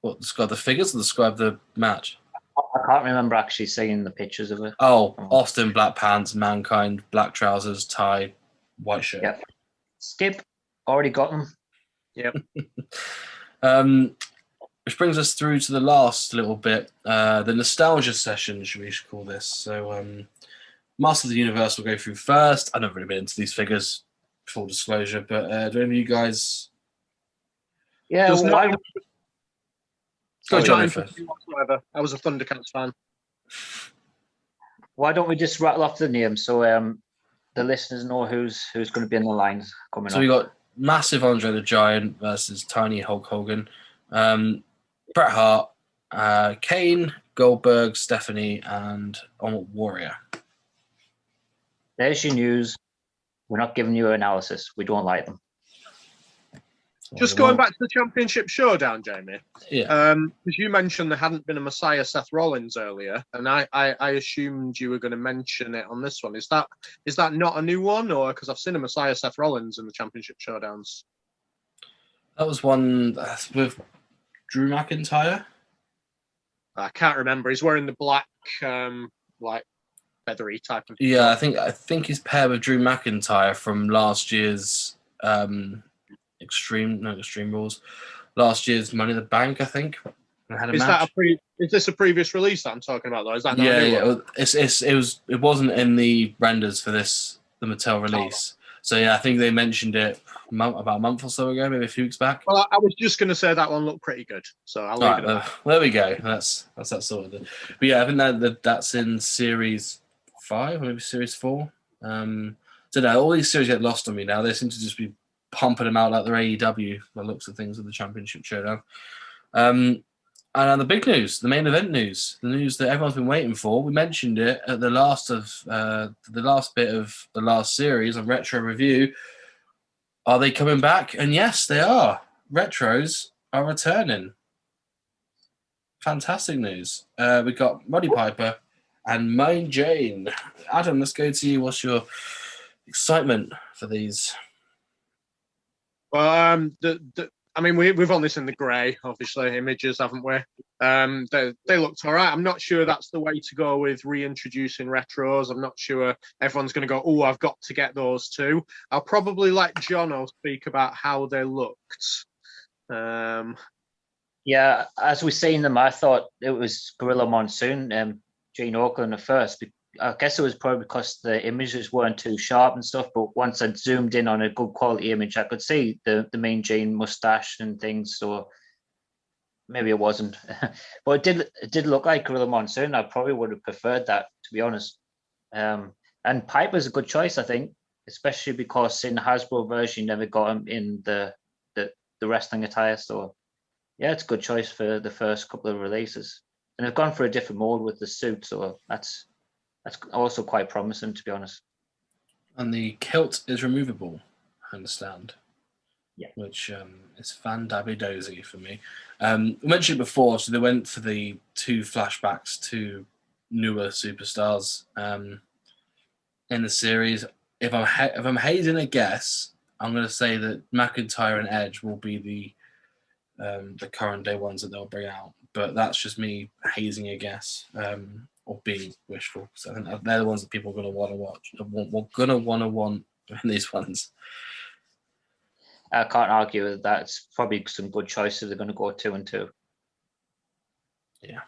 S1: What, describe the figures or describe the match?
S2: I can't remember actually seeing the pictures of it.
S1: Oh, Austin, black pants, Mankind, black trousers, tie, white shirt.
S2: Yep. Skip. Already got them.
S3: Yep.
S1: which brings us through to the last little bit, the nostalgia session, we should call this. So, Master of the Universe will go through first. I've never really been into these figures, full disclosure, but do any of you guys?
S2: Yeah,
S3: Does
S2: why,
S3: not
S1: Go,
S3: not
S1: Johnny,
S3: interest
S1: first.
S3: me whatsoever. I was a Thundercats fan.
S2: why don't we just rattle off the names so the listeners know who's going to be in the lines coming
S1: So
S2: up?
S1: we got massive Andre the Giant versus tiny Hulk Hogan, Bret Hart, Kane, Goldberg, Stephanie, and Warrior.
S2: There's your news. We're not giving you analysis. We don't like them.
S3: Just going back to the Championship Showdown, Jamie.
S1: Yeah.
S3: Because you mentioned there hadn't been a Messiah Seth Rollins earlier, and I assumed you were going to mention it on this one. Is that not a new one, or because I've seen a Messiah Seth Rollins in the Championship Showdowns?
S1: That was one with Drew McIntyre.
S3: I can't remember. He's wearing the black, like feathery type of.
S1: Yeah, I think he's paired with Drew McIntyre from last year's Extreme Rules. Last year's Money in the Bank, I think. And had a match.
S3: Is this a previous release that I'm talking about though? Is that not a new one?
S1: It wasn't in the renders for the Mattel release. So yeah, I think they mentioned it about a month or so ago, maybe a few weeks back.
S3: Well, I was just going to say that one looked pretty good, so I'll leave it at that.
S1: There we go. That's that sort of thing. But yeah, I think that's in series 5 or maybe series 4. So no, all these series get lost on me now. They seem to just be pumping them out like they're AEW by the looks of things with the Championship Showdown. And the big news, the main event news, the news that everyone's been waiting for. We mentioned it at the last bit of the last series on Retro Review. Are they coming back? And yes, they are. Retros are returning. Fantastic news. We got Roddy Piper and Main Jane. Adam, let's go to you. What's your excitement for these?
S3: Well, I mean, we've only seen the grey, obviously, images, haven't we? They looked all right. I'm not sure that's the way to go with reintroducing retros. I'm not sure everyone's going to go, oh, I've got to get those too. I'll probably let Jono speak about how they looked.
S2: Yeah, as we've seen them, I thought it was Gorilla Monsoon, Gene Oakland at first. I guess it was probably because the images weren't too sharp and stuff, but once I zoomed in on a good quality image, I could see the Mean Gene mustache and things, so maybe it wasn't. But it did look like Gorilla Monsoon. I probably would have preferred that, to be honest. And Piper's a good choice, I think, especially because in the Hasbro version, you never got him in the wrestling attire, so yeah, it's a good choice for the first couple of releases. And they've gone for a different mold with the suit, so that's also quite promising, to be honest.
S1: And the kilt is removable, I understand.
S2: Yeah.
S1: Which is fan-dabby-dozy for me. I mentioned it before, so they went for the 2 flashbacks to newer superstars in the series. If I'm hazing a guess, I'm going to say that McIntyre and Edge will be the current day ones that they'll bring out. But that's just me hazing a guess. Or being wishful. So I think they're the ones that people are going to want to watch. We're going to want in these ones.
S2: I can't argue with that. It's probably some good choices. They're going to go 2 and 2.
S1: Yeah,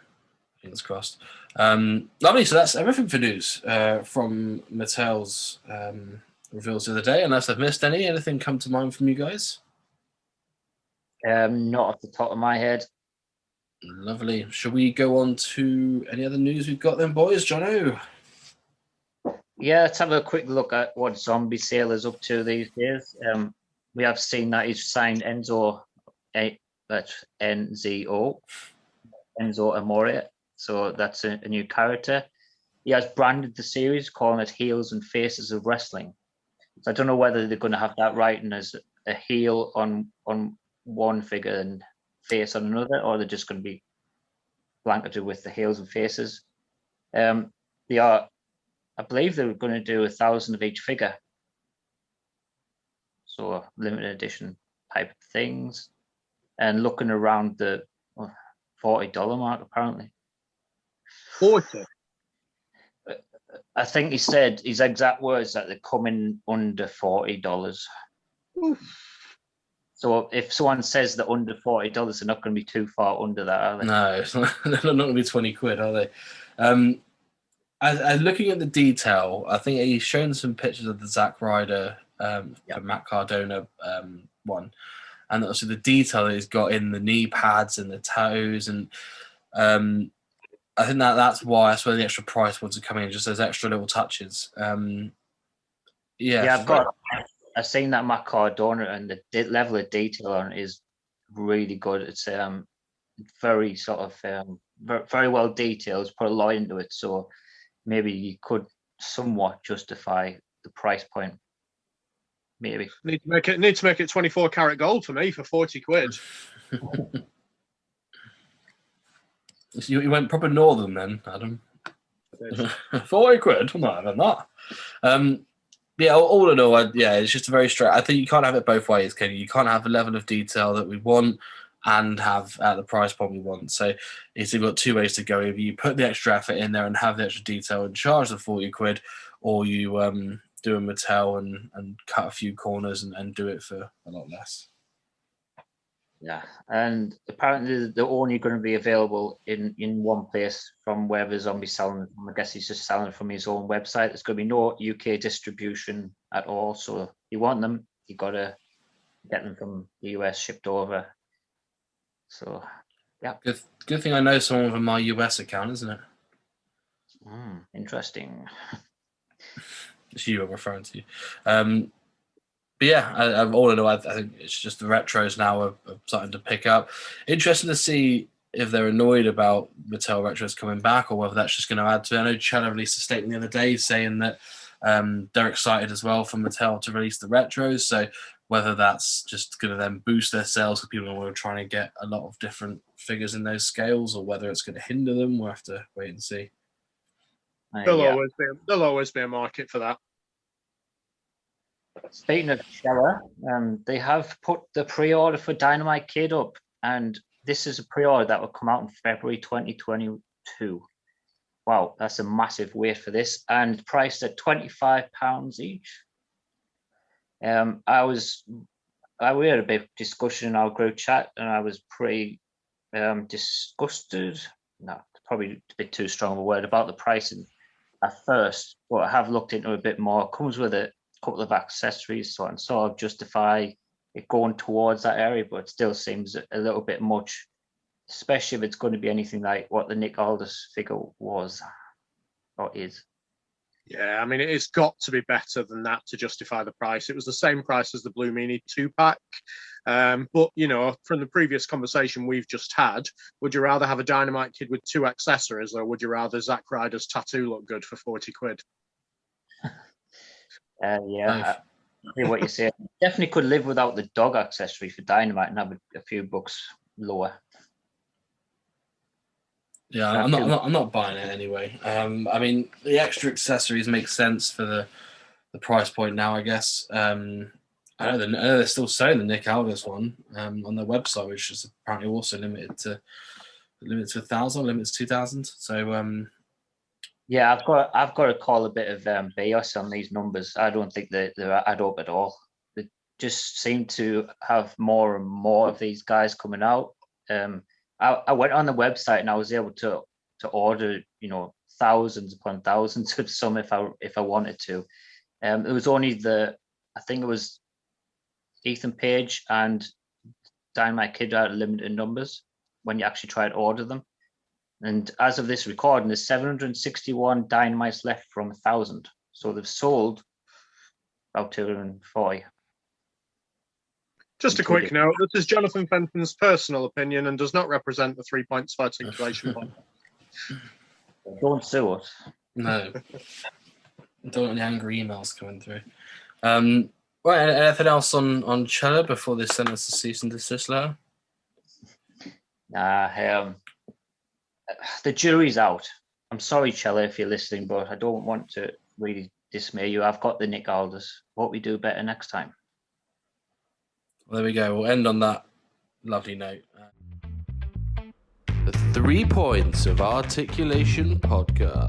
S1: fingers crossed. Lovely. So that's everything for news from Mattel's reveals the other day. Unless I've missed anything come to mind from you guys?
S2: Not off the top of my head.
S1: Lovely. Shall we go on to any other news we've got then, boys? Jono?
S2: Yeah, let's have a quick look at what Zombie Sale is up to these days. We have seen that he's signed Enzo Amore. So that's a new character. He has branded the series, calling it Heels and Faces of Wrestling. So I don't know whether they're going to have that writing as a heel on one figure and face on another, or they're just going to be blanketed with the heels and faces. I believe they're going to do 1,000 of each figure, so limited edition type of things, and looking around the $40 mark apparently.
S3: 40.
S2: I think he said his exact words that they're coming under $40.
S3: Oof.
S2: So if someone says they're under $40, they're not going to be too far under that, are they?
S1: No, they're not going to be 20 quid, are they? Looking at the detail, I think he's shown some pictures of the Zack Ryder the Matt Cardona one, and also the detail that he's got in the knee pads and the toes, and I think that's where the extra price ones are coming in, just those extra little touches.
S2: I've seen that Matt Cardona, and the level of detail on it is really good. It's very sort of very well detailed. Put a lot into it, so maybe you could somewhat justify the price point. Maybe
S3: need to make it 24 karat gold for me for 40 quid.
S1: You went proper northern then, Adam. 40 quid? I'm not having that. Yeah, all in all, it's just a very straight. I think you can't have it both ways, can you? You can't have a level of detail that we want and have at the price point we want. So it's you've got two ways to go. Either you put the extra effort in there and have the extra detail and charge the 40 quid, or you do a Mattel and cut a few corners and do it for a lot less.
S2: Yeah, and apparently they're only going to be available in one place from wherever Zombie's selling them. I guess he's just selling it from his own website. There's going to be no UK distribution at all. So if you want them, you got to get them from the US shipped over. So, yeah.
S1: Good thing I know someone from my US account, isn't it?
S2: Interesting.
S1: It's you I'm referring to. But yeah, all in all, I think it's just the retros now are starting to pick up. Interesting to see if they're annoyed about Mattel retros coming back or whether that's just going to add to it. I know Chella released a statement the other day saying that they're excited as well for Mattel to release the retros. So whether that's just going to then boost their sales for people who are trying to get a lot of different figures in those scales, or whether it's going to hinder them, we'll have to wait and see.
S3: There'll always be a market for that.
S2: Speaking of Chella, they have put the pre-order for Dynamite Kid up, and this is a pre-order that will come out in February 2022. Wow, that's a massive wait for this, and priced at £25 each. We had a big discussion in our group chat, and I was pretty disgusted. No, probably a bit too strong of a word about the pricing at first, but I have looked into it a bit more. It comes with a couple of accessories, so I can sort of justify it going towards that area, but it still seems a little bit much, especially if it's going to be anything like what the Nick Aldis figure was or is.
S3: Yeah, I mean, it's got to be better than that to justify the price. It was the same price as the Blue Meanie 2-pack. But, you know, from the previous conversation we've just had, would you rather have a Dynamite Kid with 2 accessories, or would you rather Zack Ryder's tattoo look good for 40 quid?
S2: I hear what you say. Definitely could live without the dog accessory for Dynamite and have a few bucks lower.
S1: Yeah, I'm not buying it anyway. I mean, the extra accessories make sense for the price point now, I guess. I know they're still selling the Nick Aldis one on their website, which is apparently also limited to 1,000, limited to 2,000. So
S2: yeah, I've got to call a bit of BS on these numbers. I don't think they add up at all. They just seem to have more and more of these guys coming out. I went on the website and I was able to order, you know, thousands upon thousands of some if I wanted to. It was only I think it was Ethan Page and Dynamite Kid out of limited numbers when you actually try to order them. And as of this recording, there's 761 Dynamites left from 1,000. So they've sold about 240.
S3: Just a quick note, this is Jonathan Fenton's personal opinion and does not represent the 3 points of articulation point.
S2: Don't sue us.
S1: No. Don't want any angry emails coming through. Right, anything else on Chella before they send us a cease and desist letter?
S2: Nah, the jury's out. I'm sorry, Chella, if you're listening, but I don't want to really dismay you. I've got the Nick Aldis. Hope we do better next time.
S1: Well, there we go. We'll end on that lovely note. The 3 points of articulation podcast.